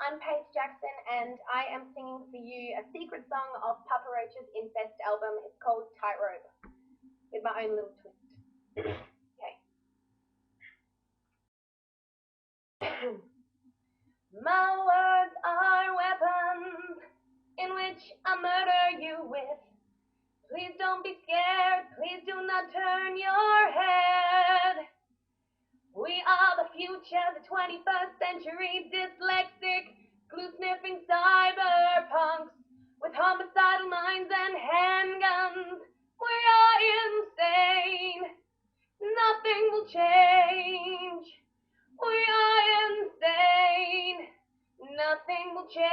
I'm Paige Jackson, and I am singing for you a secret song of Papa Roach's Infest album. It's called Tightrope, with my own little twist. Okay. My words are weapons in which I murder you with. Please don't be scared, please do not turn your head. We are the future, the 21st century, dyslexic, glue-sniffing cyberpunks with homicidal minds and handguns. We are insane. Nothing will change. We are insane. Nothing will change.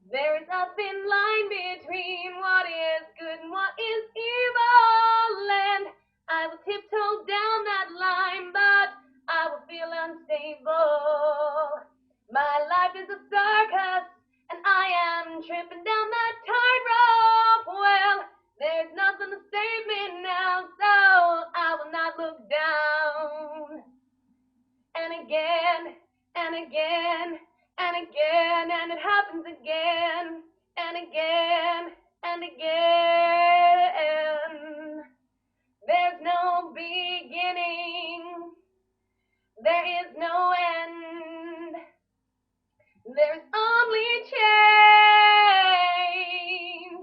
There is a thin line between what is good and what is evil, and I will tiptoe down that line, but I will feel unstable. My life is a circus, and I am tripping down that tightrope. Well, there's nothing to save me now, so I will not look down. And again, and again, and again, and it happens again, and again, and again. There's no beginning, there is no end, there's only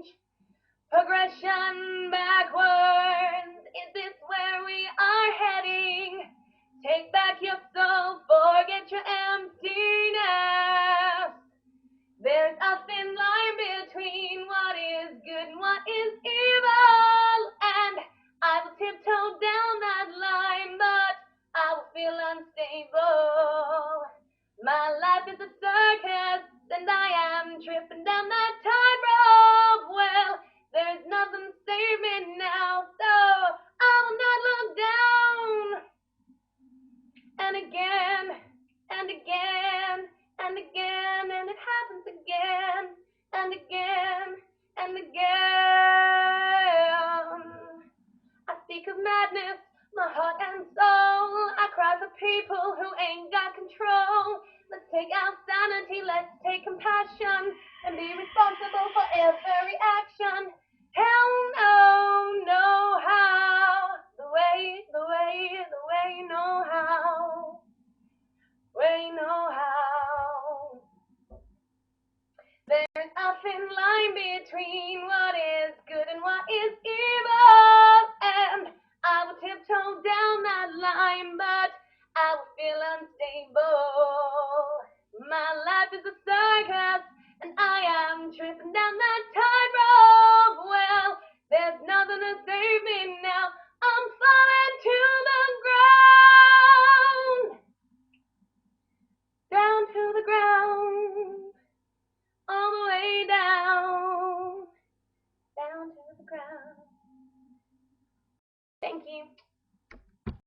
change, progression backwards. Is this where we are heading? Take back your soul, forget your emptiness. There's a thin line between what is good and what is evil, and I will tiptoe down that line, but I will feel unstable. My life is a circus, and I am tripping down that tightrope. Well, there's nothing to save me now, so I will not look down. And again, and again, and again, and it happens again, and again, and again. I speak of madness, my heart and soul. I cry for people who ain't got control. Let's take our sanity, let's take compassion, and be responsible for every action. Hell no, no how. The way you know how. Way you know how. There's a thin line between what is good and what is evil, and I will tiptoe down that line, but I will feel unstable. My life is a circus, and I am tripping down that